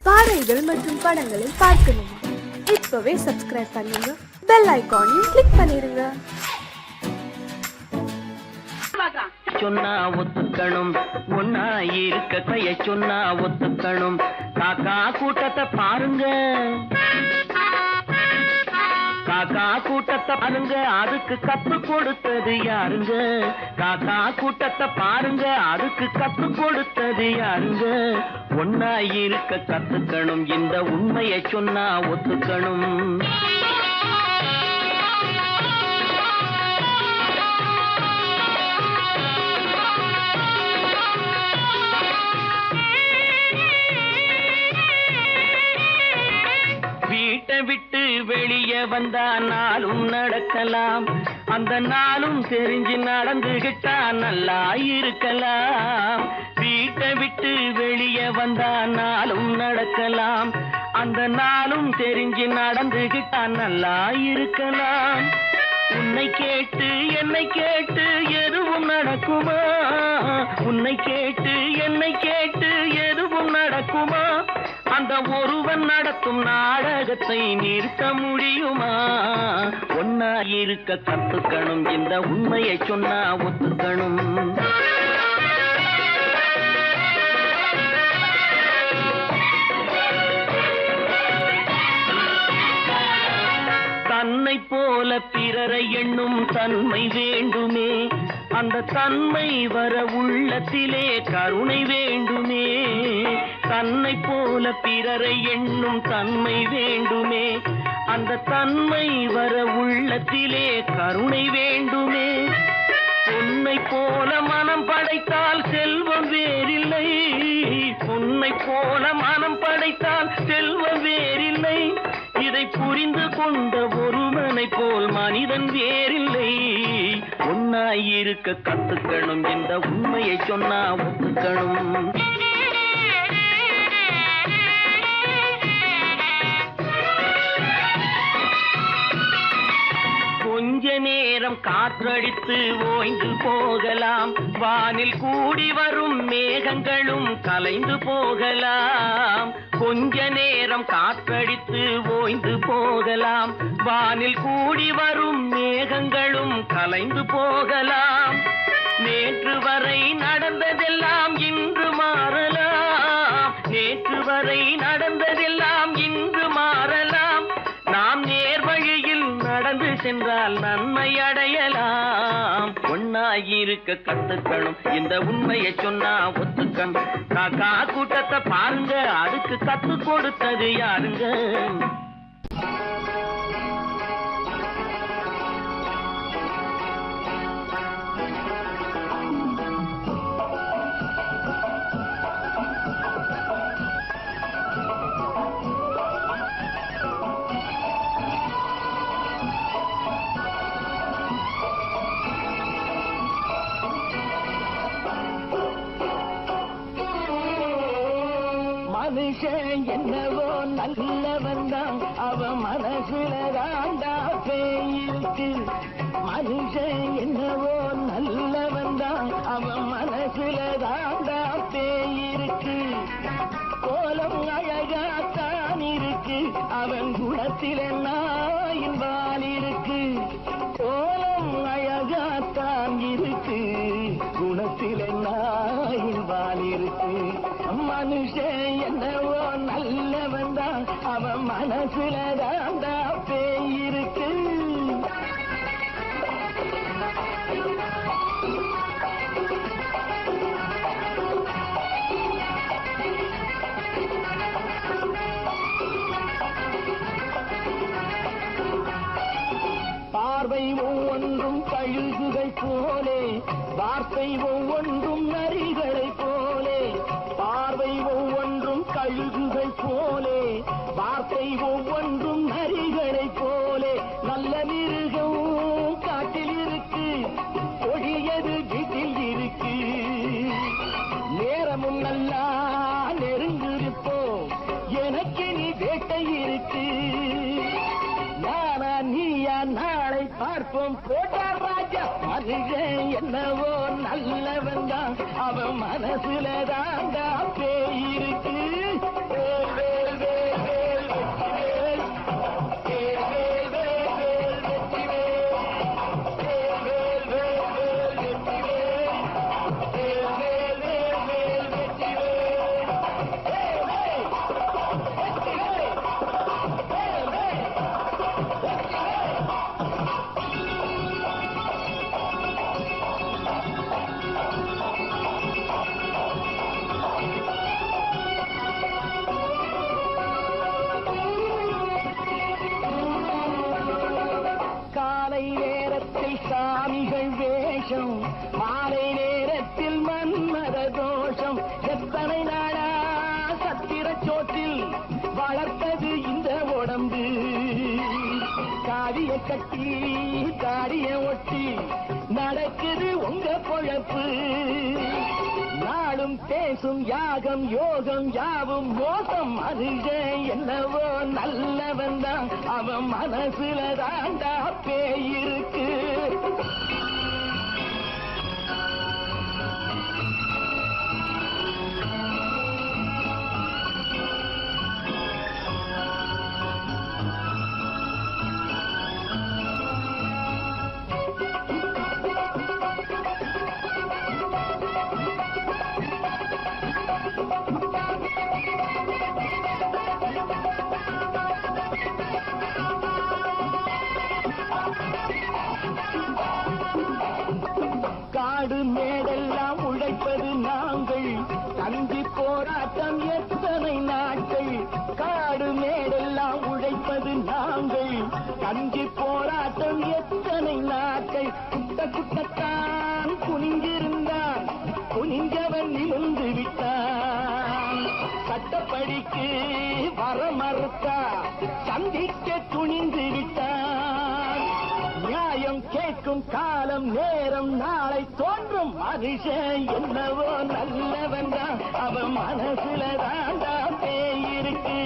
பாடல்கள் மற்றும் படங்களை பார்க்கணுமா? இப்பவே சப்ஸ்கிரைப் பண்ணுங்க, பெல் ஐகானையும் கிளிக் பண்ணிருங்க. சொன்னா ஒத்துக்கணும், ஒன்னா இருக்க கைய சொன்னா ஒத்துக்கணும். காக்கா கூட்டத்தை பாருங்க, காக்கா கூட்டத்தை பாருங்க, அதுக்கு கத்து கொடுத்தது யாருங்க? காக்கா கூட்டத்தை பாருங்க, அதுக்கு கத்து கொடுத்தது யாருங்க? ஒன்னா இருக்க கத்துக்கணும், இந்த உண்மையை சொன்னா ஒத்துக்கணும். வீட்டை விட்டு வெளியே வந்தா நாளும் நடக்கலாம், அந்த நாளும் தெரிஞ்சு நடந்துகிட்டா நல்லா இருக்கலாம். வீட்டை விட்டு வெளியே வந்தா நாளும் நடக்கலாம், அந்த நாளும் தெரிஞ்சு நடந்துகிட்டா நல்லா இருக்கலாம். உன்னை கேட்டு என்னை கேட்டு எதுவும் நடக்குமா? உன்னை கேட்டு என்னை கேட்டு எதுவும் நடக்குமா? அந்த ஒருவன் நடத்தும் நாடகத்தை நிறுத்த முடியுமா? ஒன்னா இருக்க கத்துக்கணும், இந்த உண்மையை சொன்னா ஒத்துக்கணும். தன்னை போல பிறரை எண்ணும் தன்மை வேண்டுமே, அந்த தன்மை வர உள்ளத்திலே கருணை வேண்டுமே. தன்னை போல பிறரை எண்ணும் தன்மை வேண்டுமே, அந்த தன்மை வர உள்ளத்திலே கருணை வேண்டுமே. பொன்னை போல மனம் படைத்தால் செல்வம் வேறில்லை, பொன்னை போல மனம் படைத்தால் செல்வம் வேறில்லை. இதை புரிந்து கொண்ட ஒருவனை போல் மனிதன் வேறில்லை. ஒன்னாயிருக்க கத்துக்கணும், இந்த உண்மையை சொன்னா ஒத்துக்கணும். கொஞ்ச நேரம் காற்றடித்து ஓய்ந்து போகலாம், வானில் கூடி வரும் மேகங்களும் கலைந்து போகலாம். கொஞ்ச நேரம் காற்றடித்து ஓய்ந்து போகலாம், வானில் கூடி வரும் மேகங்களும் கலைந்து போகலாம். நேற்று வரை நடந்ததெல்லாம் இன்று மாறலாம், நேற்று வரை நடந்ததெல்லாம் இன்று மாறலாம். நாம் நேர்வழியில் நடந்து சென்றால் நன்மை அடையலாம். ஒன்னாயிருக்க கத்துக்கணும், இந்த உண்மையை சொன்னா ஒத்துக்கணும். காக்கா கூட்டத்தை பாருங்க, அதுக்கு கத்து கொடுத்தது யாருங்க? மனுஷன் என்னவோ நல்லவன் தான், அவன் மனசுல தாண்டா பேயிருக்கு. மனுஷன் என்னவோ நல்லவன் தான், அவன் மனசுல தாண்டா பேயிருக்கு. கோலம் அழகாத்தான் இருக்கு, அவன் குணத்தில நாயின் வால் இருக்கு. கோலம் அழகாத்தான் இருக்கு, குணத்தில நாயின் வால் இருக்கு. மனுஷன் என்னவோ நல்லவன் தான், அவன் மனசுல தாண்டா பேயிருக்கு. பார்வை ஒவ்வொன்றும் கழுகுகை போலே, வார்த்தை ஒவ்வொன்றும் நரிகளை போலே. பார்வை ஒவ்வொன்றும் கழுகுகை போலே, வார்த்தை ஒவ்வொன்றும் நரிகளை போலே. நல்ல மிருகம் காட்டில் இருக்கு, கொடியது வீட்டில் இருக்கு. நேரமும் நல்லா நெருங்கிருப்போம், எனக்கு நீ வேட்டை இருக்கு. நானா நீயா நாளை பார்ப்போம், போட்டார் ராஜா. மனுஷன் என்னவோ நல்லவன் தான், அவன் மனசுல தாண்டா பேயிருக்கு. வளர்த்தது இந்த உடம்பு. காவிய கட்டி தாடிய ஒட்டி நடக்குது உங்க பொழப்பு. நாடும் பேசும் யாகம் யோகம் யாவும் மோசம். மனுஷன் என்னவோ நல்லவன் தான், அவன் மனசுல தாண்டா பேயிருக்கு. காடு மேடெல்லாம் உழைப்பது நாங்கள், தந்தி போராட்டம் எத்தனை நாட்கள். காடு மேடெல்லாம் உழைப்பது நாங்கள், தந்தி போராட்டம் எத்தனை நாட்கள். குட்ட குட்டத்தான் குனிஞ்சிருந்தான், குனிஞ்சவன் நிமிர்ந்து விட்டான். சட்டப்படிக்கு வர மறுத்தா, சந்திக்க துணிந்து விட்டான். நியாயம் கேட்கும் காலம் நேரம் நாளை தோன்றும். மனுஷன் என்னவோ நல்லவன் தான், அவன் மனசுல தாண்டா பேயிருக்கு.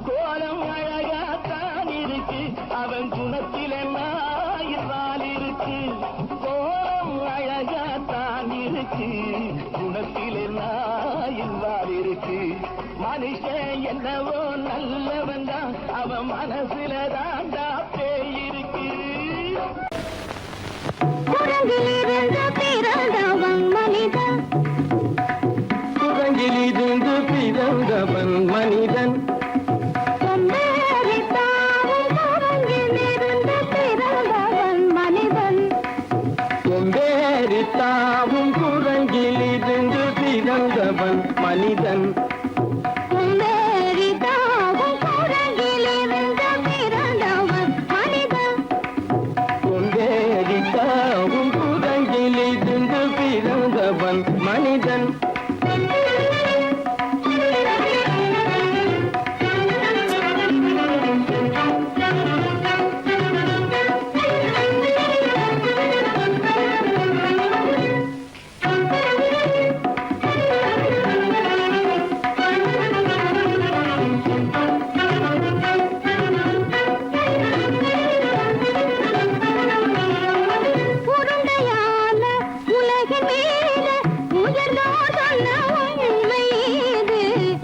கோலம் அழகாத்தான் இருக்கு, அவன் குணத்தில நாயிரால் இருக்கு. கோலம் அழகாத்தான் இருக்கு, குணத்தில நாயிரால் இருக்கு. மனுஷன் என்னவோ நல்லவன் தான், அவன் மனசுல தாண்டா பேயிருக்கு. குரங்கிலிருந்து பிறந்தவன் மனிதன், குரங்கிலிருந்து பிறந்தவன் மனிதன். கொம்பேறித்தாவும் குரங்கிலிருந்து பிறந்தவன் மனிதன். கொம்பேறித்தாவும் குரங்கிலிருந்து பிறந்தவன் மனிதன். கொம்பேறித்தாவும் குரங்கிலிருந்து பிறந்தவன் மனிதன். கொம்பேறித்தாவும் குரங்கிலிருந்து பிறந்தவன் மனிதன்.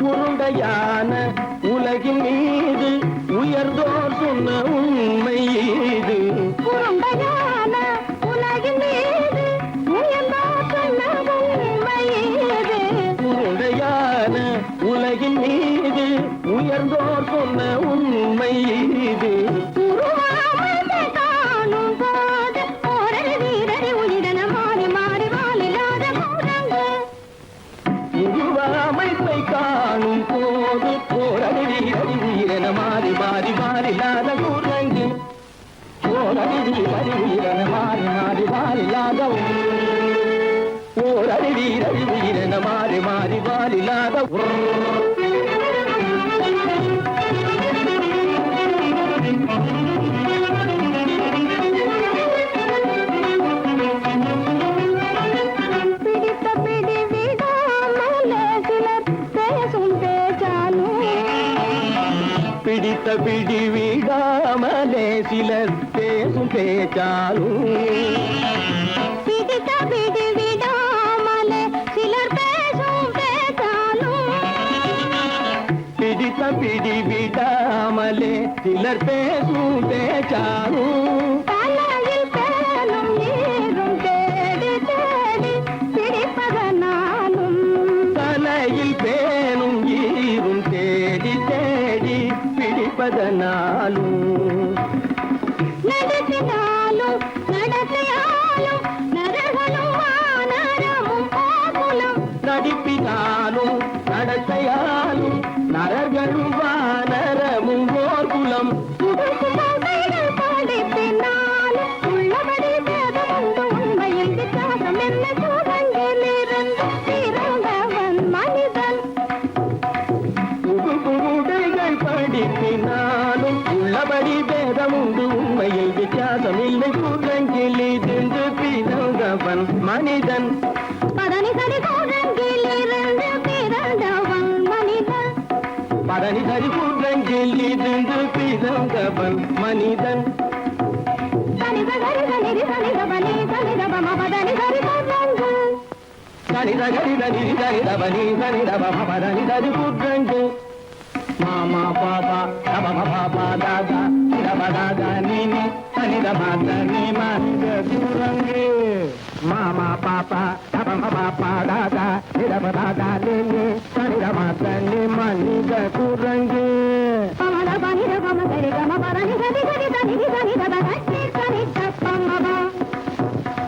உருண்டையான உலகின் மீது உயர்ந்தோர் சொன்ன உண்மை இது. உருண்டையான உலகின் மீது உயர்ந்தோர் சொன்ன உண்மை இது. உருண்டையான உலகின் மீது உயர்ந்தோர் சொன்ன உண்மை இது. உருண்டையான உலகின் மீது உயர்ந்தோர் சொன்ன உண்மை இது. உருவாமையை காணும் போது ஓரடி வீரடி உயிரென மாறி மாறி வாழில்லாத குரங்கு. உருவமைப்பை காணும் போது போரடி வீரடி உயிரென மாறி மாறி மாறில்லாத குரங்கு. போரடி வீரடி உயிரென மாறி மாறி மாறில்லாத போரடி வீரடி உயிரென மாறி மாறி மாறில்லாத பிடித்த பிடி விடாமலே சிலர் பேசும் பேச்சாலும். பிடித்த பிடி விடாமலே சிலர் பேசும் பேச்சாலும். பிடித்த பிடி விடாமலே சிலர் பேசும் பேச்சாலும். பிடித்த பிடி விடாமலே சிலர் பேசும் பேச்சாலும். தலையில் பேனும் நீரும் தேடி தேடி பிடிப்பதனாலும். தலையில் பேனும் ஈரும் தேடி தேடி பிடிப்பதனாலும். நடத்தினாலும் நடத்தையாலும் நரகனும் வானரமும் கோகுலம். நடிப்பினாலும் நடத்தையாலும் நரர்களும் வானரமும் ஓர்குலம். புதுசு கதைகள் படிப்பினாலும் உள்ளபடி வேதம் உண்டு. உண்மையில் வித்தியாசம் என்ன? குரங்கிலிருந்து பிறந்தவன் மனிதன். புகுடைகள் பாடிப்பினாலும் உள்ளபடி பேதம் உண்டு உண்மையில் வித்தியாசம் இல்லை கூட்டங்கிளி தின்று பிறந்தவன் மனிதன் பதனி சரி கூட்டங்கிலிருந்து பிறந்தவன் மனிதன் பதனி சரி கூட்டங்கிளி தின்று பிறந்தவன் மனிதன் சனித சரி சனிதி சனித பனி சனித பம பதனி சரி கூட்டங்கு சனித கரித நிதி சனித பனி சனித பம பதனி சரி கூட்டங்கு மாமா பாபா தப பாபா தாதா தப தாதா நீனி சனித மாத நீ மனித குரங்கு மாமா பாப்பா தப பாப்பா தாதா தப தாதா நீனி சனித மாத நீ மனித குரங்கு பமத பனித பம சரி கம பதனி சரி சரி சனிதி சனித பனி சனித பமப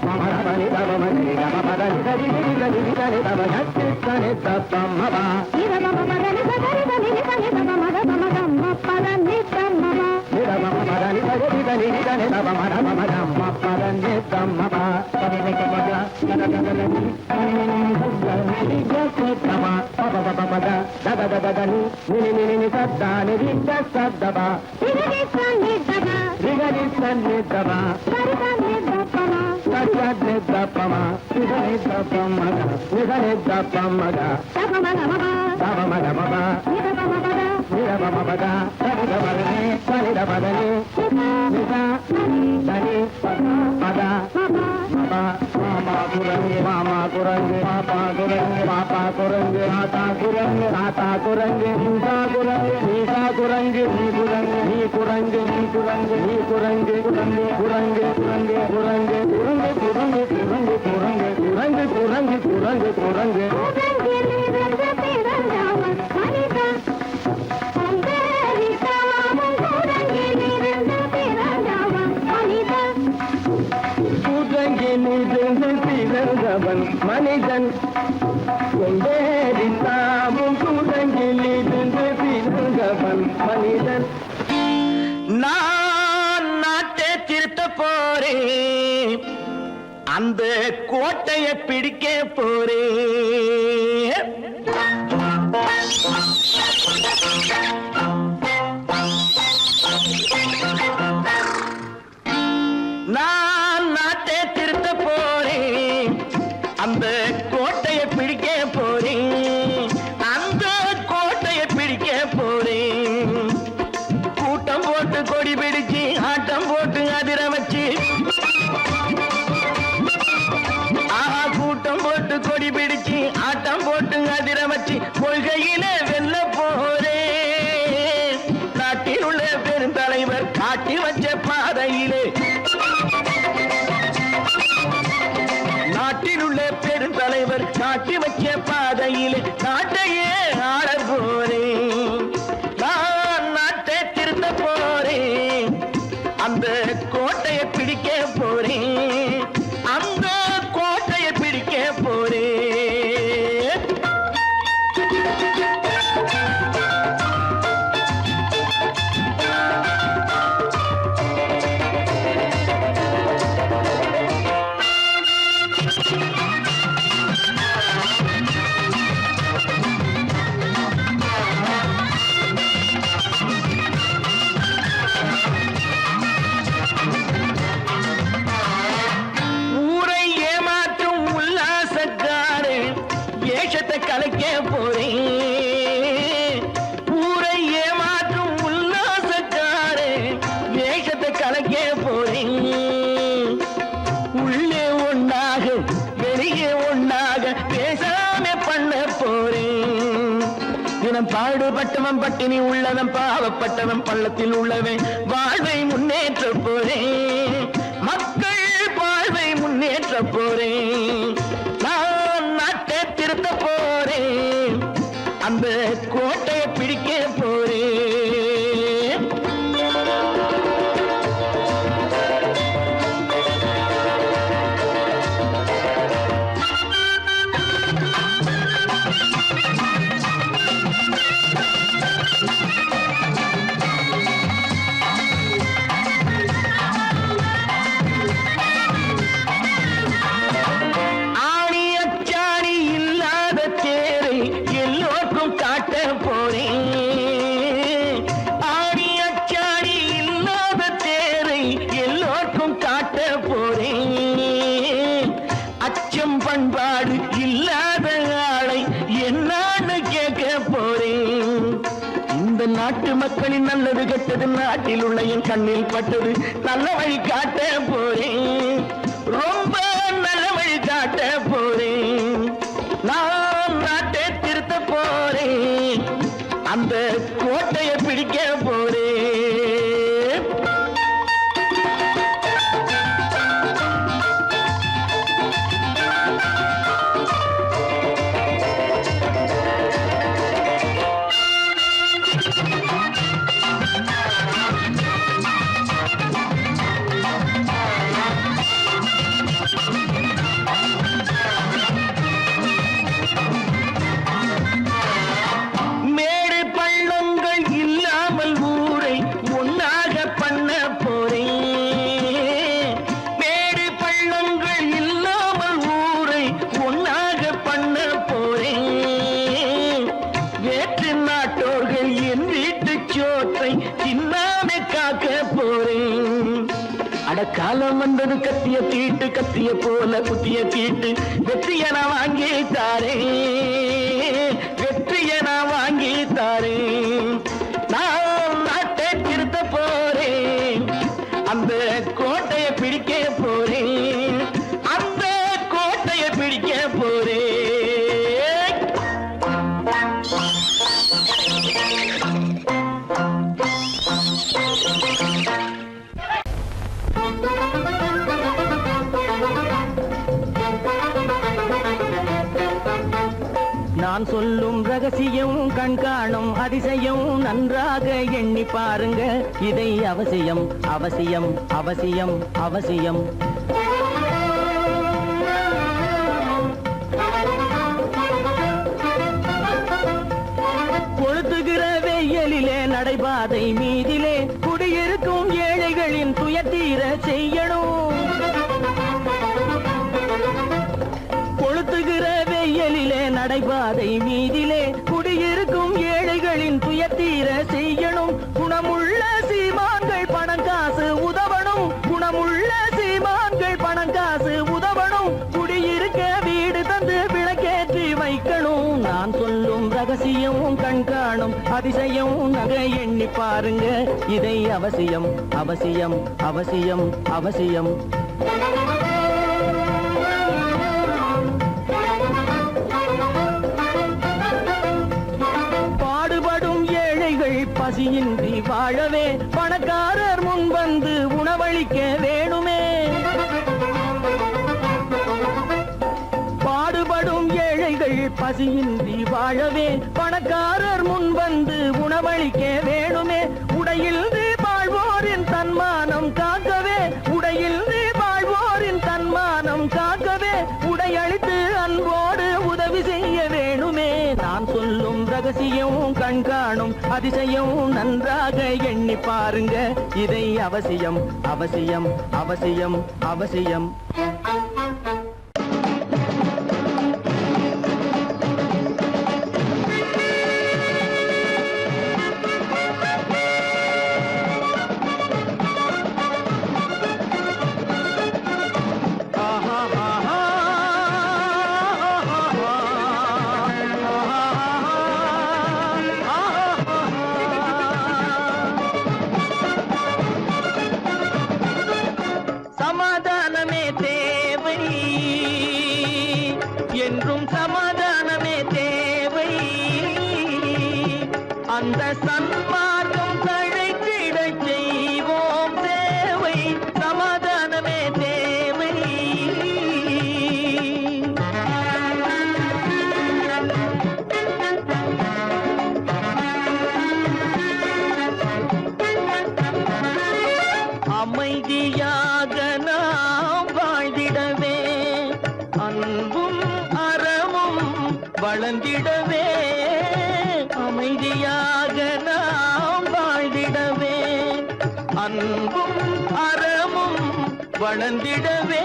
மமர பனி தப மனி கம பதனி சரி சரி சனிதி சனித பனி சனித பமப இத பம பதனி சரி சனிதி சனித பமத பமதம் பதனி பமப இத பம பதனி சரி சனிதி சனித பமத பமதம் பதனி பமப பதனி பமத கதகதனி கனி ஜசதம பப பப பத ததததனி நினி நினி சத்தானி ஜசதப இதி சனிதப ரிகரி சன்னிதப சரி சனிதபம சத்யத்னி தப்பம நிதனி தப்பமக நிதனி தப்பமக தபமகமப தபமகமப இத பமபத நிரபமபத தனிதபதனி தனிதபதனி நித தனி பத மப மாமா குரங்கு மாமா குரங்கு பாப்பா குரங்கு பாப்பா குரங்கு ஆத்தா குரங்கு ஆத்தா குரங்கு நீசா குரங்கு நீசா குரங்கு நீ குரங்கு நீ குரங்கு நீ குரங்கு நீ குரங்கு குரங்கு குரங்கு குரங்கு குரங்கு குரங்கு குரங்கு குரங்கு குரங்கு குரங்கு குரங்கு குரங்கு கூட்டங்கிலிருந்து பிறந்தவன் மனிதன் சந்தேரி தாமும் கூட்டங்கிலிருந்து பிறந்தவன் மனிதன் கூட்டங்கிலிருந்து பிறந்தவன் மனிதன் கொண்டேறி தாமும் கூட்டங்கிலிருந்து பிறந்தவன் மனிதன் நான் நாட்டை திருத்த போறேன் அந்த கோட்டையை பிடிக்க போறேன் நான் நாட்டை திருத்த போறேன் அந்த கோட்டையை பிடிக்க போறேன் அந்த கோட்டையை பிடிக்க போறேன் கூட்டம் போட்டு கொடி பிடிச்சு ஆட்டம் போட்டு அதிர வச்சு ஆஹா கூட்டம் போட்டு கொடி பிடிச்சு ஆட்டம் போட்டு அதிர வச்சு கொள்கையில வெல்ல போறேன் நாட்டில் உள்ள பெருந்தலைவர் காட்டி வச்ச பாதையிலே நாட்டில் உள்ள பெருந்தலைவர் காட்டி வச்ச பாதையிலே நாட்டையே ஆள போறேன் நான் நாட்டை திருத்த போறேன் அந்த கோட்டையை பிடிக்க போறேன் அந்த கோட்டையை பிடிக்க போறேன் ஊரை ஏமாற்றும் உல்லாசக்காரு ஏஷத்தை கலைக்க போறேன் ஊரை ஏமாற்றும் உல்லாசக்காரு ஏஷத்தை கலைக்க போறேன் உள்ளே ஒண்ணாக வெளியே ஒண்ணாக பேசாம பண்ண போறேன் தினம் பாடுபட்டவன் பட்டினி உள்ளவன் பாவப்பட்டவன் பள்ளத்தில் உள்ளவன் வாழ்வை முன்னேற்ற போறேன் மக்கள் வாழ்வை முன்னேற்ற போறேன் நான் நாட்டை திருத்த போறேன் அந்த கோட்டையை பிடிக்க போறேன் ஆணி அச்சாணி இல்லாத தேரை எல்லோருக்கும் காட்ட போறேன் நாட்டு மக்களின் நல்லது கெட்டது நாட்டில் உள்ள என் கண்ணில் பட்டது. நல்ல வழி காட்ட போறேன், ரொம்ப நல்ல வழி காட்ட போறேன். நான் நாட்டை திருத்த போறேன், அந்த கோட்டையை பிடிக்க போறேன். காலம் வந்தது கத்திய தீட்டு, கத்திய போல குத்திய தீட்டு. வெற்றிய நான் வாங்கி தாரேன், வெற்றிய நான் வாங்கி தாரேன். நான் நாட்டை திருத்த போறேன், அந்த கோட்டையை பிடிக்க போறேன், அந்த கோட்டையை பிடிக்க போறேன். நான் சொல்லும் ரகசியம் கண்காணும் அதிசயம் நன்றாக எண்ணி பாருங்க. இதை அவசியம் அவசியம் அவசியம் அவசியம். கொளுத்துகிற வெயிலிலே நடைபாதை மீதிலே குடியிருக்கும் ஏழைகளின் துயத்தீர செய்யணும். கொளுத்துகிற வெயிலிலே நடைபாதை மீதிலே குடியிருக்கும் ஏழைகளின் துயத்தீர செய்யணும். குணமுள்ள சீமான்கள் பணம் காசு உதவணும், குணமுள்ள சீமான்கள் பணம் காசு உதவணும். குடியிருக்க வீடு தந்து விளக்கேற்றி வைக்கணும். நான் சொல்லும் ரகசியம் கண்காணும் அதிசயம் நகை எண்ணி பாருங்க. இதை அவசியம் அவசியம் அவசியம் அவசியம். பசியின்றி வாழவே பணக்காரர் முன் வந்து உணவளிக்க வேணுமே. பாடுபடும் ஏழைகள் பசியின்றி வாழவே பணக்காரர் முன் வந்து உணவளிக்க வேணுமே. உடையில் வாழ்வோரின் தன்மானம் காக்கவே, உடையில் வாழ்வோரின் தன்மானம் காக்கவே உடையளித்து அன்போடு உதவி செய்ய வேணுமே. நான் சொல்லும் ரகசியம் கண்காணும் அதிசயம் நன்றாக எண்ணி பாருங்க. இதை அவசியம் அவசியம் அவசியம் அவசியம். என்றும் சமாதானமே தேவை. அந்த சன்மார்க்கம் தழைத்திட செய்வோம் சேவை. சமாதானமே தேவை. அமைதியாக நாம் வாழ்ந்திடவே, அன்பும் அறமும் வளர்ந்திடவே. அமைதியாக நாம் வாழ்ந்திடவே, அன்பும் அறமும் வளர்ந்திடவே.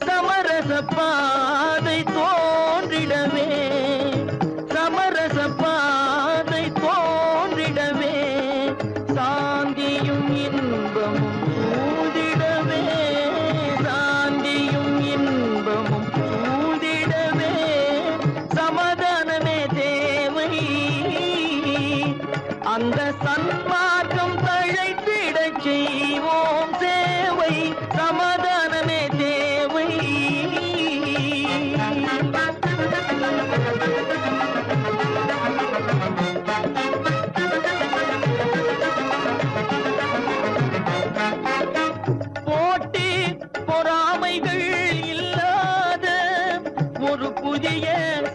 சமரச பாதை தோன்றிடவே, சமரச பாதை தோன்றிடவே. சாந்தியும் இன்பமும் சூழ்ந்திடவே, சாந்தியும் இன்பமும் சூழ்ந்திடவே. சமாதானமே தேவை, அந்த சன்மார்க்கம் தழைத்திடச் செய்வோம் சேவை, சமாதானமே தேவை. போட்டி பொறாமைகள் இல்லாத ஒரு புதிய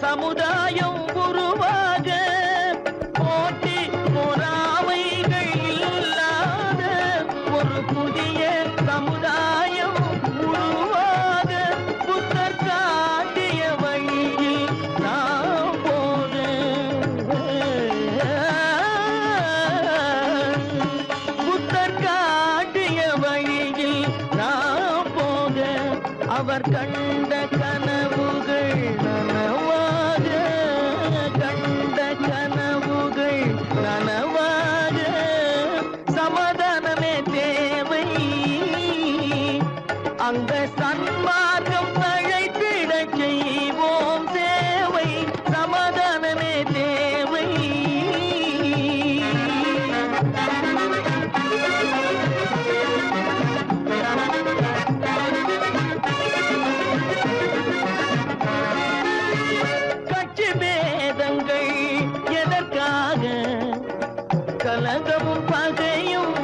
சமுதாயம் உருவாக, போட்டி பொறாமைகள் இல்லாத ஒரு புதிய சமுதாயம் உருவாக, புத்தர் காட்டிய வழியில் நாம் போக, புத்தர் காட்டிய வழியில் நாம் போக, அவர் கண்ட கனவுகள் நனவாக, கண்ட கனவுகள் நனவாக, சமாதானமே தேவை. அந்த சன்மார்க்கம் தழைத்திடச் செய்வோம் சேவை, சமாதானமே தேவை. கட்சி பேதங்கள் எதற்காக, கலகமும் பகையும்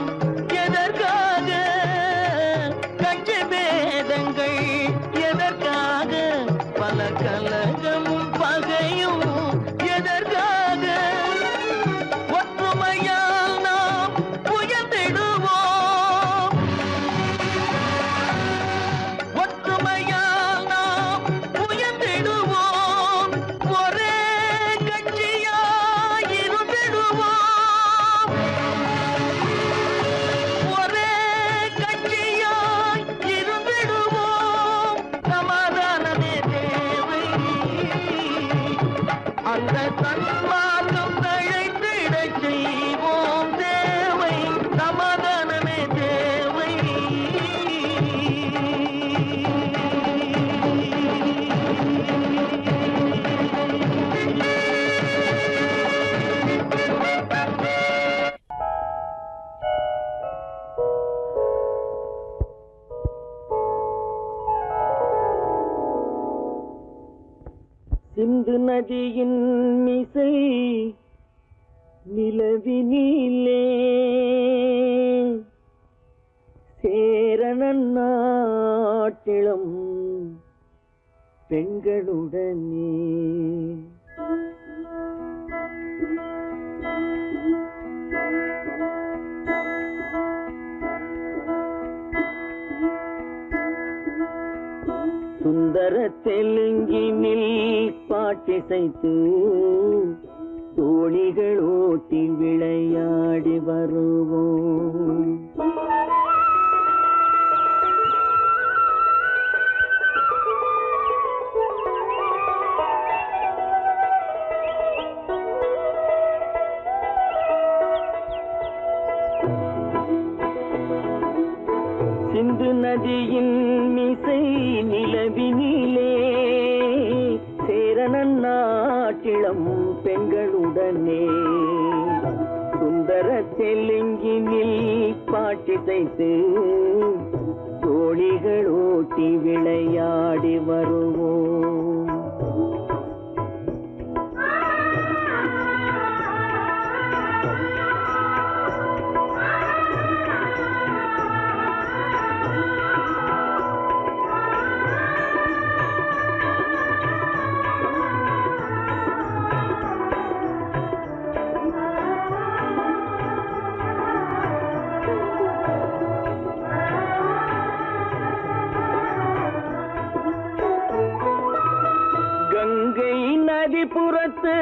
எதற்காக, கட்சி பேதங்கள் எதற்காக, பல கலகமும் பகையும் எதற்காக, ஒற்றுமையால் நாம் உயர்ந்திடுவோம், ஒற்றுமையால் நாம் உயர்ந்திடுவோம், ஒரே கட்சியாய் இருந்திடுவோம், ஒரே கட்சியாய் இருந்திடுவோம், சமாதானமே தேவை. அந்த சன்மார்க்கம் தழைத்திடச் செய்வோம் தேவை, சமாதானமே தேவை. சிந்து நதியின் மிசை நிலவினிலே சேரணன் நாட்டிளம் பெண்களுடனே சுந்தர தெலுங்கினில் பாட்டிசைத்து தோணிகள் ஓட்டி விளையாடி வருவோம். சிந்து நதியின் மிசை நிலவினிலே சேரணன் நாட்டிளம் பெண்களுடனே சுந்தர தெலுங்கினில் பாட்டிசைத்து தோணிகள் ஓட்டி விளையாடி வருவோம். கங்கை நதிபுறத்து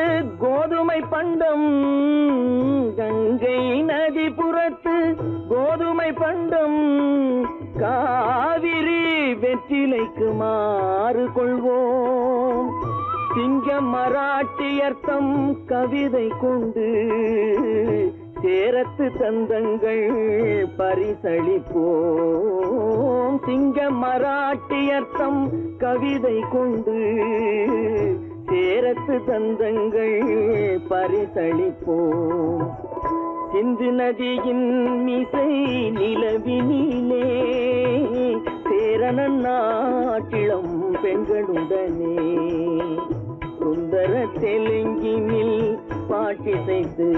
கோதுமை பண்டம், கங்கை நதிபுறத்து கோதுமை பண்டம், காவிரி வெற்றிலைக்கு மாறு கொள்வோம். சிங்க மராட்டியர்த்தம் கவிதை கொண்டு சேரத்து தந்தங்கள் பரிசளிப்போம். சிங்க மராட்டியர்த்தம் கவிதை கொண்டு சேரத்து தந்தங்கள் பரிசளிப்போம். சிந்து நதியின் மிசை நிலவினிலே சேரணன் நாட்டிளம் பெண்களுடனே சுந்தர தெலுங்கினில் பாட்டிசைத்து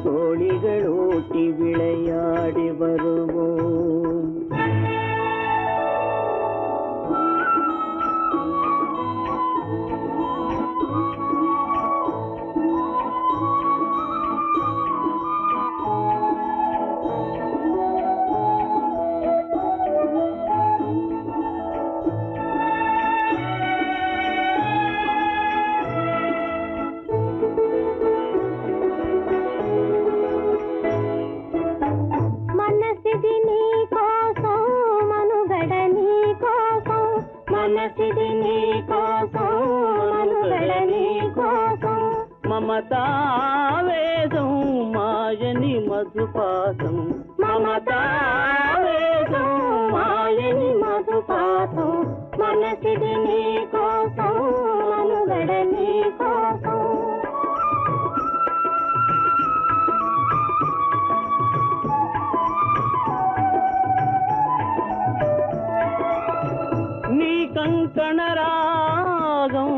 தோழிகள் ஓட்டி விளையாடி வருவோம். మమతావేదం మాయని మధుపాసం మమతావేదం మాయని మధుపాసం మనసిది నీ కోసం మనుగడ నీ కోసం నీ కంకణ రాగం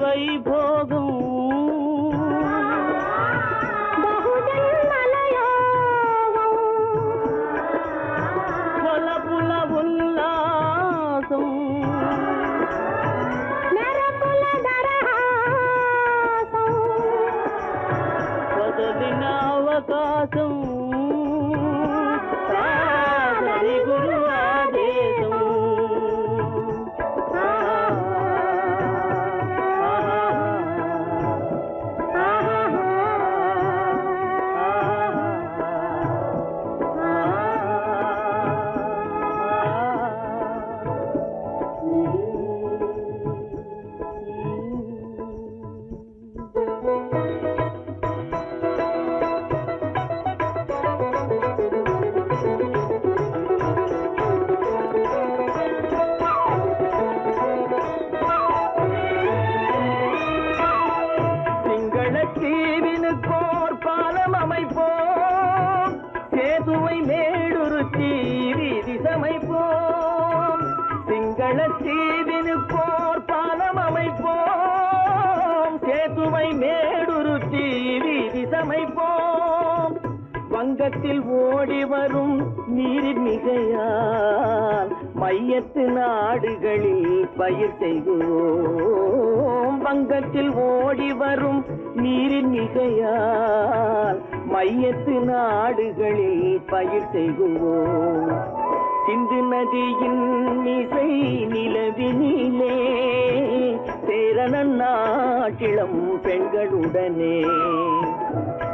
వైభోగం బహుజన్మలయోగం కొలపుల ఉల్లాసం మెరపుల దరహాసం వదలిన అవకాశం సాధని గురు ఆదేశం சேதுவை மேடுருத்தி வீதி சமைப்போம் சிங்கள தீவினுக்கோர் பாலம் அமைப்போம் சேதுவை மேடுருத்தி வீதி சமைப்போம் வங்கத்தில் ஓடி வரும் நீரின் மிகையால் மையத்து நாடுகளில் பயிர் செய்கிறோம் வங்கத்தில் ஓடி வரும் நீரின் மிகையால் மையத்து நாடுகளில் பயிர் செய்கிறோம் சிந்து நதியின் மிசை நிலவினிலே சேரணன் நாட்டிளம் பெண்களுடனே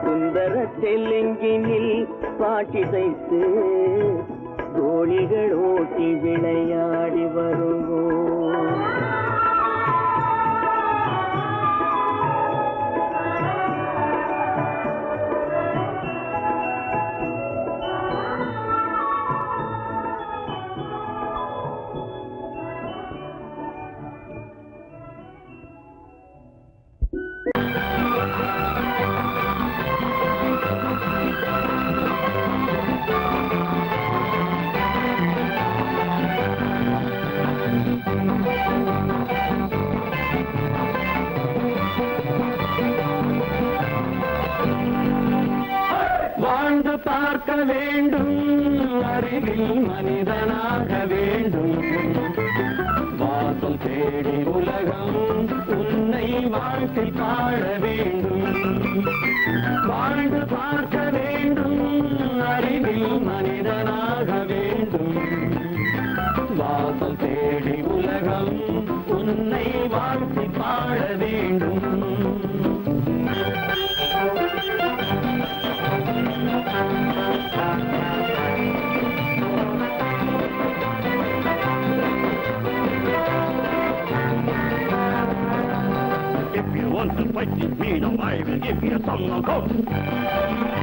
சுந்தர தெலுங்கினில் பாட்டிசைத்து தோழிகள் ஓட்டி விளையாடி வருவோம். வாழ்ந்து பார்க்க வேண்டும் அறிவில் மனிதனாக வேண்டும் வாசல் தேடி உலகம் உன்னை வாழ்க்கை பாட வேண்டும் வாழ்ந்து பார்க்க வேண்டும் அறிவில் மனிதனாக வேண்டும் வாசல் தேடி உலகம் உன்னை வாழ்க்கை பாட வேண்டும் If you want to fight with me, now I will give you a song of hope.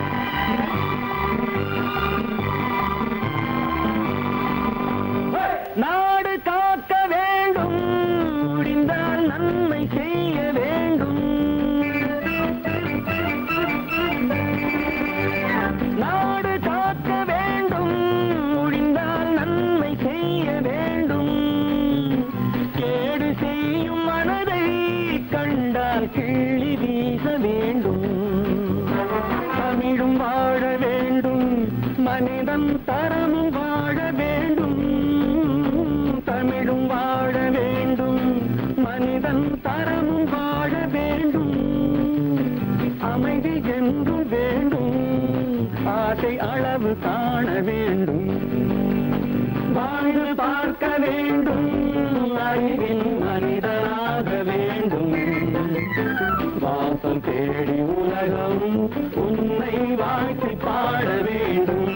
நாடு காக்க வேண்டும் கிள்ளி வீச வேண்டும். தமிழும் வாழ வேண்டும், மனிதன் தரமும் வாழ வேண்டும். தமிழும் வாழ வேண்டும், மனிதன் தரமும் வாழ வேண்டும். அமைதி என்றும் வேண்டும், ஆசை அளவு காண வேண்டும். வாழ்ந்து பார்க்க வேண்டும், அறிவின் மனிதனாக வேண்டும். வாசம் தேடி உலகம் உன்னை வாழ்த்தி பாட வேண்டும்.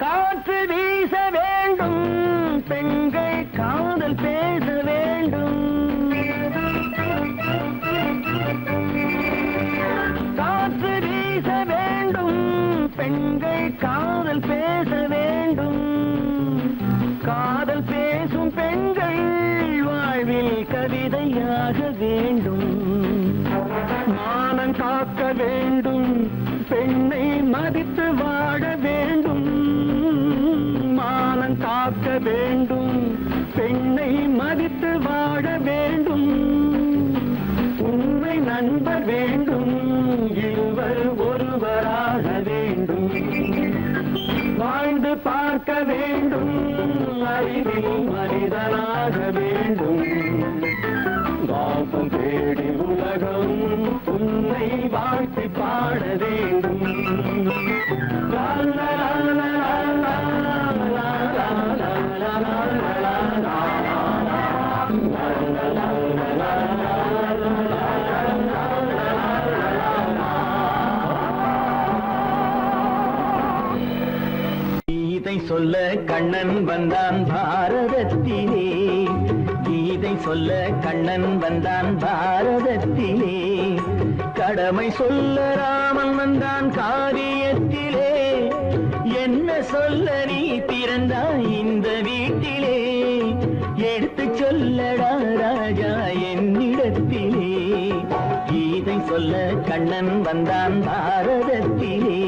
காற்று வீச வேண்டும், பெண்கள் காதல் பேச வேண்டும். காற்று வீச வேண்டும், பெண்கள் காதல் பேச வேண்டும். காதல் பேசும் பெண்கள் வாழ்வில் கவிதையாக வேண்டும். மானம் காக்க வேண்டும், பெண்ணை மதித்து வாழ வேண்டும். மானம் காக்க வேண்டும், பெண்ணை மதித்து வாழ வேண்டும். உண்மை நண்பர் வேண்டும், இருவர் ஒருவராக வேண்டும். வாழ்ந்து பார்க்க வேண்டும், அறிவில் மனிதனாக வேண்டும். வாசம் தேடி உலகம் உன்னை வாழ்த்தி பாட வேண்டும். லா லா லா லா லா லா லா லா லா லா. கீதை சொல்ல கண்ணன் வந்தான் பாரதத்திலே. கீதை சொல்ல கண்ணன் வந்தான் பாரதத்திலே. கடமை சொல்ல ராமன் வந்தான் காரியத்திலே. என்ன சொல்ல நீ பிறந்தாய் இந்த வீட்டிலே. எடுத்து சொல்லடா ராஜா என்னிடத்திலே. கீதை சொல்ல கண்ணன் வந்தான் பாரதத்திலே.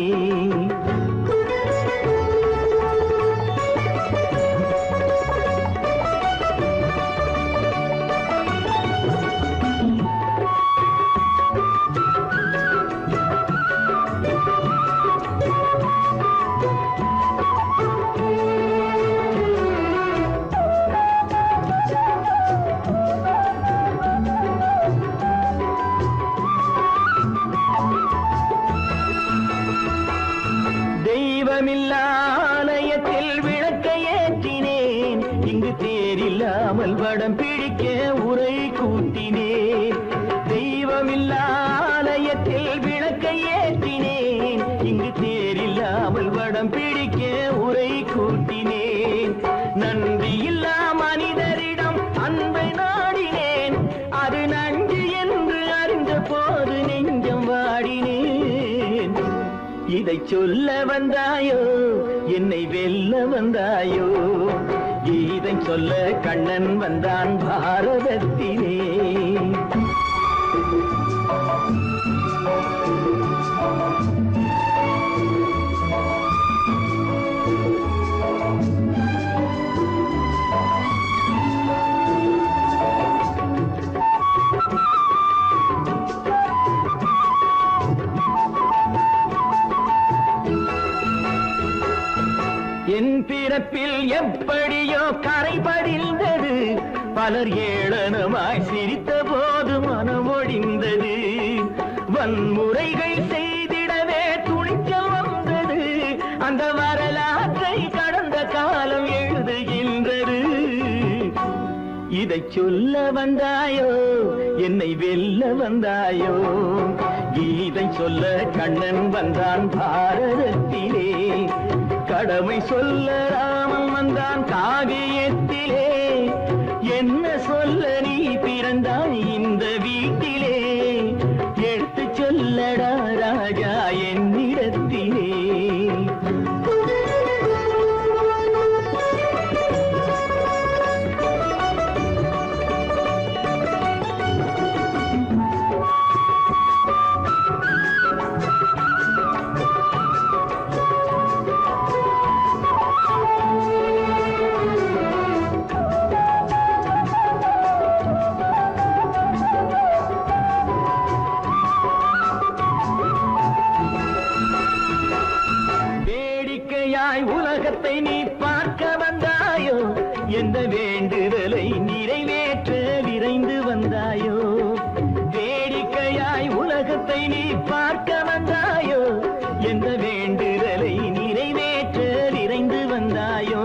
ஆலயத்தில் விளக்கை ஏற்றினேன். இங்கு தேரில்லாமல் வடம் பிடிக்க உரை கூட்டினேன். தெய்வமில்லா ஆலயத்தில் விளக்கை ஏற்றினேன். இங்கு தேரில்லாமல் வடம் பிடிக்க உரை கூட்டினேன். நன்றியில்லா மனிதரிடம் அன்பை நாடினேன். அது நன்றி என்று அறிந்த போது நெஞ்சம் வாடினேன். இதை சொல்ல வந்தாயோ, என்னை வெல்ல வந்தாயோ. கீதை சொல்ல கண்ணன் வந்தான் பாரதத்திலே. என் பிறப்பில் எப்படியோ கரை படிந்தது. பலர் ஏளனமாய் சிரித்த போது மனமொழிந்தது. வன்முறைகள் செய்திடவே துணிச்சல் வந்தது. அந்த வரலாற்றை கடந்த காலம் எழுதுகின்றது. இதை சொல்ல வந்தாயோ, என்னை வெல்ல வந்தாயோ. கீதை சொல்ல கண்ணன் வந்தான் பாரதத்திலே. கடமை சொல்ல ராமன் வந்தான் காவியத்திலே. என்ன சொல்ல நீ பிறந்தாய் இந்த வீட்டிலே. எடுத்து சொல்லடா உலகத்தை நீ பார்க்க வந்தாயோ, எந்த வேண்டுதலை நிறைவேற்ற விரைந்து வந்தாயோ. வேடிக்கையாய் உலகத்தை நீ பார்க்க வந்தாயோ, எந்த வேண்டுதலை நிறைவேற்ற விரைந்து வந்தாயோ.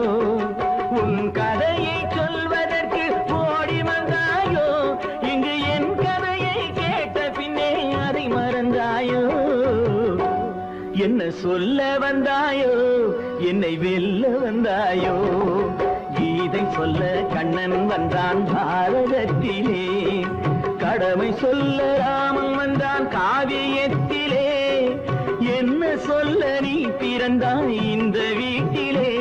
உன் கதையை சொல்வதற்கு ஓடி வந்தாயோ, இங்கு என் கதையை கேட்ட பின்னே அதை மறந்தாயோ. என்ன சொல்ல வந்தாயோ, என்னை வெல்ல வந்தாயோ. கீதை சொல்ல கண்ணன் வந்தான் பாரதத்திலே, கடமை சொல்ல ராமன் வந்தான் காவியத்திலே. என்ன சொல்ல நீ பிறந்தாய் இந்த வீட்டிலே,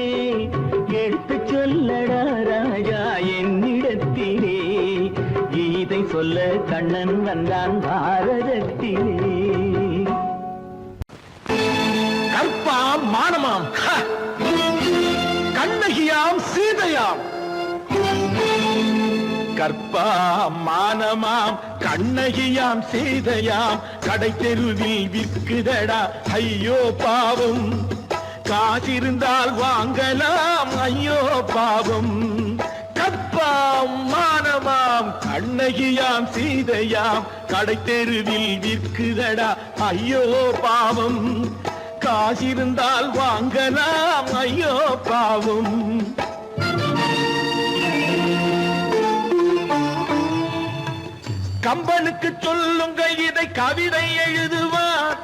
எடுத்து சொல்லடா ராஜா என்னிடத்திலே. கீதை சொல்ல கண்ணன் வந்தான் பாரதத்திலே. கற்பாம் மானமாம் கண்ணகியாம் சீதையாம். கற்பாம் மானமாம் கண்ணகியாம் சீதையாம், கடை தெருவில் விற்குதடா ஐயோ பாவம். காசிருந்தால் வாங்கலாம் ஐயோ பாவம். கற்பாம் மானமாம் கண்ணகியாம் சீதையாம், கடை தெருவில் விற்குதடா ஐயோ பாவம். காசிருந்தால் வாங்கலாம் ஐயோ பாவம். கம்பனுக்கு சொல்லுங்கள் இதை கவிதை எழுதுவார்,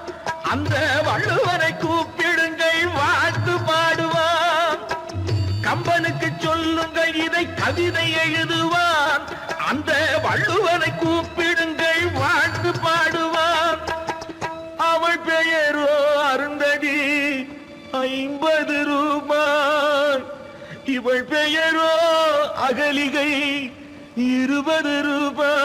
அந்த வள்ளுவரை கூப்பிடுங்கள் வாழ்த்து பாடுவார். கம்பனுக்கு சொல்லுங்கள் இதை கவிதை எழுதுவார், அந்த வள்ளுவரை கூப்பிடுங்கள் வாழ்த்து பாடுவார். அவள் பெயரோ அருந்ததி 50 ரூபாய், இவள் பெயரோ அகலிகை 20 ரூபாய்.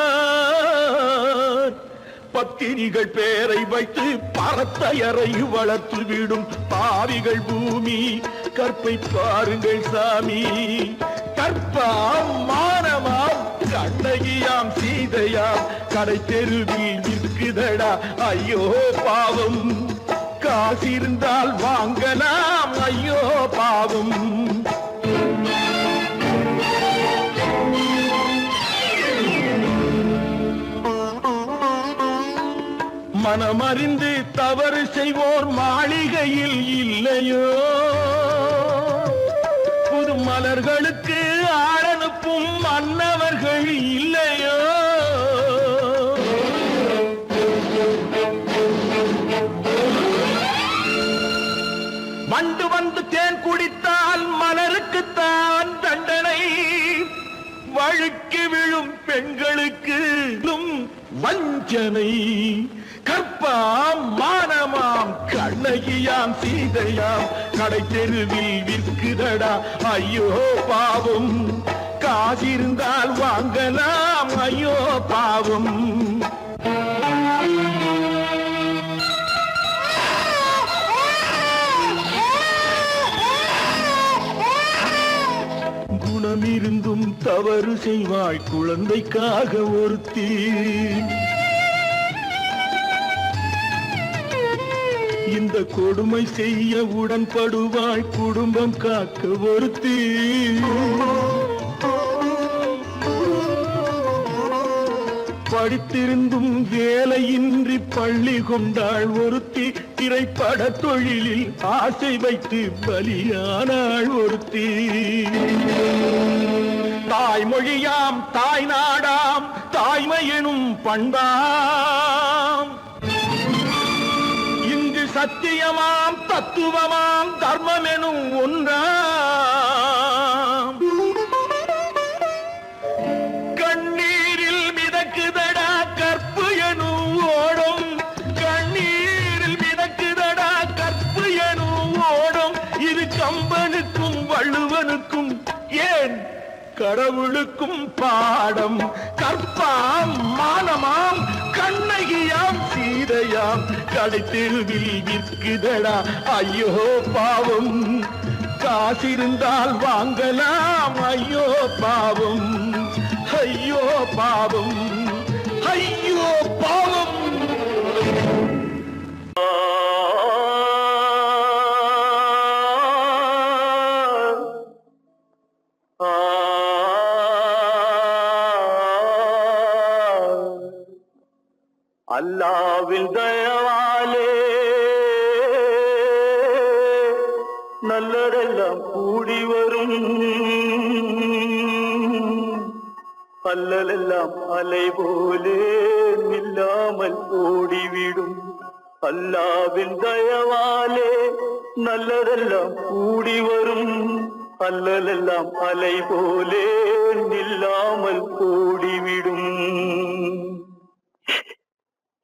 பத்தினிகள் பேரை வைத்து பரத்தையறை வளர்த்து விடும் பாவிகள் பூமி, கற்பை பாருங்கள் சாமி. கற்பாம் மானமாம் கண்ணகியாம் சீதையாம், கடை தெருவில் விற்குதடா ஐயோ பாவம். காசிருந்தால் வாங்கலாம் ஐயோ பாவம். மனமறிந்து தவறு செய்வோர் மாளிகையில் இல்லையோ, புது மலர்களுக்கு ஆளனுப்பும் மன்னவர்கள் இல்லையோ. வண்டு வந்து தேன் குடித்தால் மலருக்குத்தான் தண்டனை, வழுக்கி விழும் பெண்களுக்கு வஞ்சனை. கற்பாம் மானமாம் கண்ணகியாம் சீதையாம், கடை தெருவில் விற்குதடா ஐயோ பாவம். காசிருந்தால் வாங்கலாம் ஐயோ பாவம். குணமிருந்தும் தவறு செய்வாய் குழந்தைக்காக ஒருத்தி, இந்த கொடுமை செய்ய உடன்படுவாய் குடும்பம் காக்க ஒருத்தி. படித்திருந்தும் வேலையின்றி பள்ளி கொண்டாள் ஒருத்தி, திரைப்பட தொழிலில் ஆசை வைத்து பலியானாள் ஒருத்தி. தாய்மொழியாம் தாய் நாடாம் தாய்மை எனும் பண்பாம், இங்கு சத்தியமாம் தத்துவமாம் தர்மம் எனும் ஒன்றாம். கண்ணீரில் மிதக்குதடா கற்பு எனும் ஓடும், கண்ணீரில் மிதக்குதடா கற்பு எனும் ஓடும். இது கம்பனுக்கும் வள்ளுவனுக்கும் ஏன் கடவுளுக்கும் பாடம். கற்பாம் மானமாம் கண்ணகியாம் சீதையாம், கடை தெருவில் விற்குதடா ஐயோ பாவம். காசிருந்தால் வாங்கலாம் ஐயோ பாவம். ஐயோ பாவம், ஐயோ பாவம். அல்லாவின் தயவாலே நல்லதெல்லாம் கூடி வரும், அல்லலெல்லாம் அலை போலே நில்லாமல் ஓடிவிடும். அல்லாவின் தயவாலே நல்லதெல்லாம் கூடி வரும், அல்லலெல்லாம் அலை போலே நில்லாமல் ஓடிவிடும்.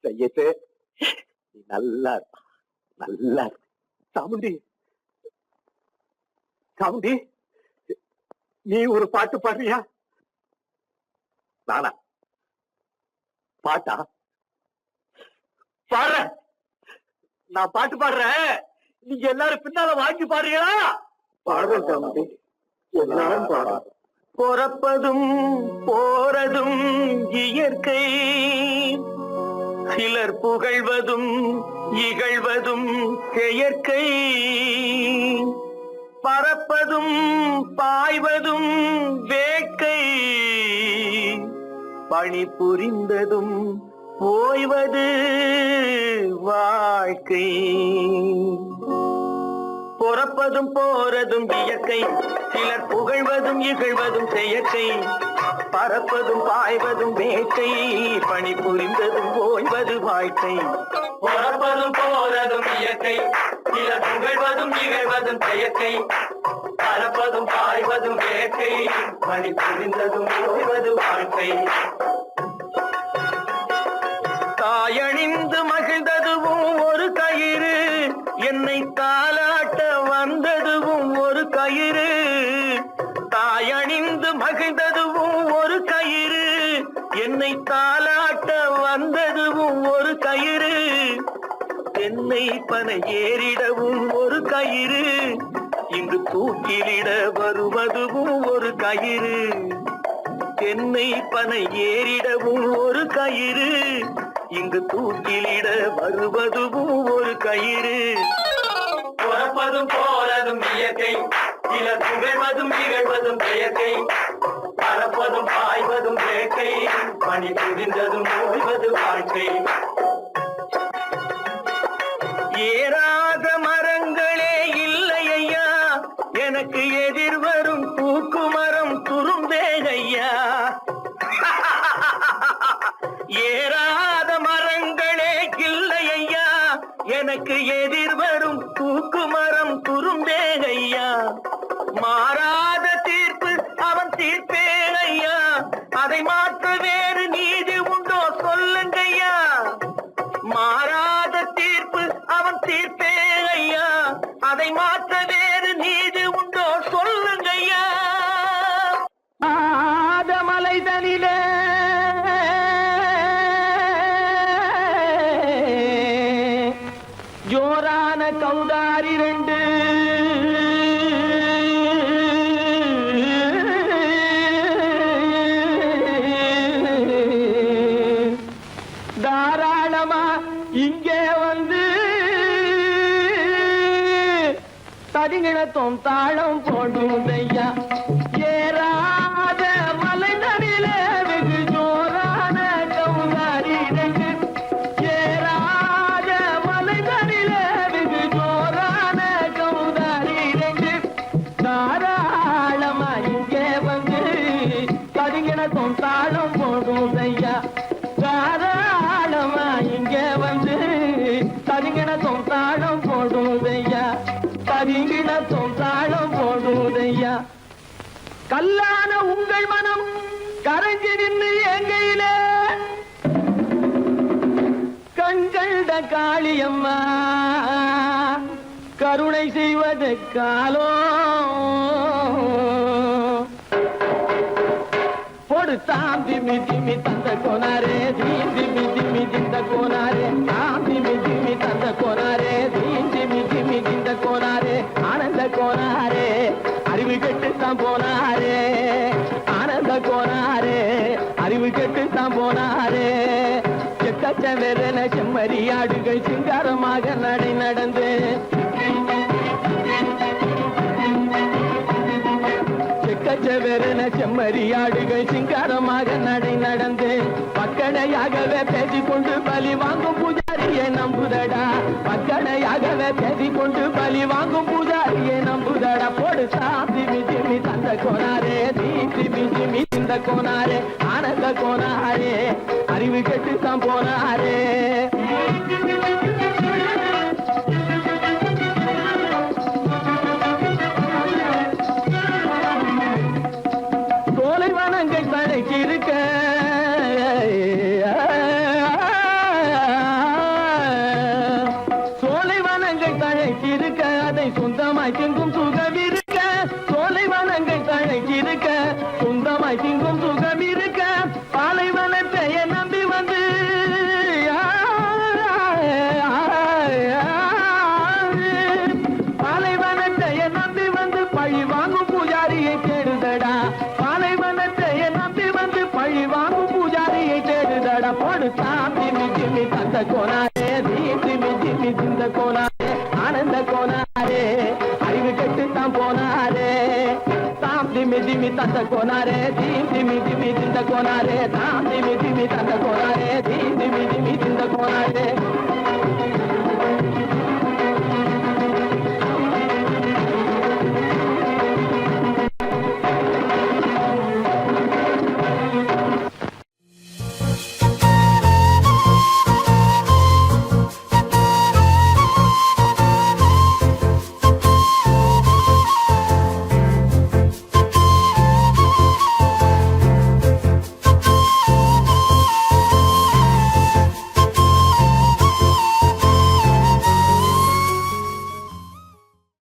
செய்யத்தே நீ நல்லா நல்லா சாமுண்டி சாமுண்டி நீ ஒரு பாட்டு பாடுறியா? நானா பாட்டா பாடுற? நான் பாட்டு பாடுறேன், நீங்க எல்லாரும் பின்னால வாங்கி பாடுறீங்களா? பாடுறேன் சாமுண்டி, எல்லாரும் பாடுறேன். பொறப்பதும் போறதும் இயற்கை, சிலர் புகழ்வதும் இகழ்வதும் செயற்கை. பறப்பதும் பாய்வதும் வேட்கை, பணி புரிந்ததும் ஓய்வது வாழ்க்கை. பொறப்பதும் போறதும் இயற்கை, சிலர் புகழ்வதும் இகழ்வதும் செயற்கை. பறப்பதும் பாய்வதும் வேட்கை, பணி புரிந்ததும் ஓய்வது வாழ்க்கை. பொறப்பதும் போறதும் இயற்கை, சிலர் புகழ்வதும் இகழ்வதும் செயற்கை. பறப்பதும் பாய்வதும் வேட்கை, பணி புரிந்ததும் ஓய்வது வாழ்க்கை. தாயணிந்து மகிழ்ந்ததுவும் ஒரு கயிறு, என்னை தாலாட்ட வந்ததுவும் ஒரு கயிறு. தாயணிந்து மகிழ்ந்ததுவும் ஒரு கயிறு, என்னை தாலாட்ட வந்ததுவும் ஒரு கயிறு. தென்னை பனை ஏறிடவும் ஒரு கயிறு, இங்கு தூக்கிலிட வருவதுவும் ஒரு கயிறு. தென்னை பனை ஏறிடவும் ஒரு கயிறு, இங்கு தூக்கிலிட வருவதுவும் ஒரு கயிறு. பொறப்பதும் போறதும் இயற்கை, சிலர் புகழ்வதும் இகழ்வதும் செயற்கை. பறப்பதும் பாய்வதும் வேட்கை, பணி புரிந்ததும் ஓய்வது வாழ்க்கை. ஏறாத மரங்களே இல்லை ஐயா, எனக்கு எதிர் வரும் பூக்கு மரம் துரும்பேகையா. ஏறாத மரங்களே இல்லை ஐயா, எனக்கு எதிர் வரும் பூக்கு மரம் துரும்பேகையா. மாறாத தீர்ப்பு அவன் தீர்ப்பேகையா, அதை மாற்ற வேறு நீதி உண்டோ சொல்லுங்கய்யா. மாறாத தீர்ப்பு அவன் தீர்ப்பேகையா, அதை மாற்ற வேறு நீதி உண்டோ சொல்லுங்கய்யா. ஆதமலை தனிலே ஜோரான கௌதாரி ரெண்டு, தாராளமா இங்கே வந்து தரிங்கிணத்தும் தாளம் போடும் ஐயா. ஏறாத மலை தனிலே வெகு ஜோரான கௌதாரி ரெண்டு, ஏறாத மலை தனிலே வெகு ஜோரான கௌதாரி ரெண்டு. தாராளமா இங்கே வந்து தரிங்கிணத்தும் தாளம் போடும் ஐயா. தாராளமா இங்கே வந்து தரிங்கிணத்தும் தாளம் போடுதையா, தரிங்கிணத்தும் தாளம் போடுதையா. கல்லான உங்கள் மனம் கரைஞ்சி நின்று எங்கையிலே கண்கண்ட காளியம்மா கருணை செய்வது காலோ. தாம்பி மிதிமி தந்த கோனாரே, தீந்தி மிதிமி திந்த கோனாரே, தாம்பி மிதிமி தந்த கோனாரே, தீந்தி மிதிமி திந்த கோனாரே. ஆனந்த கோனாரே அறிவு கெட்டுத்தான் போனாரே, ஆனந்த கோனாரே அறிவு கெட்டுத்தான் போனாரே. செக்கச்சவென செம்மறியாடுகள் சிங்காரமாக நடை நடந்து, செவரென செம்மறியாடுகள் சிங்காரமாக நடை நடந்து பக்கடையாகவே பேசிக்கொண்டு பலி வாங்கும் பூஜாரியை நம்புதடா. பக்கடையாகவே பேசிக்கொண்டு பலி வாங்கும் பூஜாரியை நம்புதடா. போடு திமி திமி தந்த கோனாரே தீ திமி திமி இந்த கோனாரே ஆனந்த கோனாரே அறிவு கெட்டு தான் போனாரே. சோலைவனங்கள் தழைக்கிருக்க சோலைவனங்கள் தழைக்கிருக்க அதை சொந்தமாய் திங்கும் சுகம் இருக்க. சோலைவனங்கள் தழைக்கிருக்க சொந்தமாய் திங்கும் சுகம் இருக்க. பாலைவனத்தை நம்பி வந்து பாலைவனத்தை நம்பி வந்து பழி வாங்கும் பூஜாரியை தேடுதடா. பாலைவனத்தை நம்பி வந்து பழி வாங்கும் பூஜாரியை தேடுதடா. போடு திமி திமி தந்த கோனாரே தீ திமி திமி திந்த கோனாரே ஆனந்த கோனாரே அறிவு கெட்டு தான் போனாரே. திமி திமி தந்த கோனாரே தீ திமி திமி திந்த கோனாரே திமி திமி தந்த கோனாரே தீ திமி திமி திந்த கோனாரே.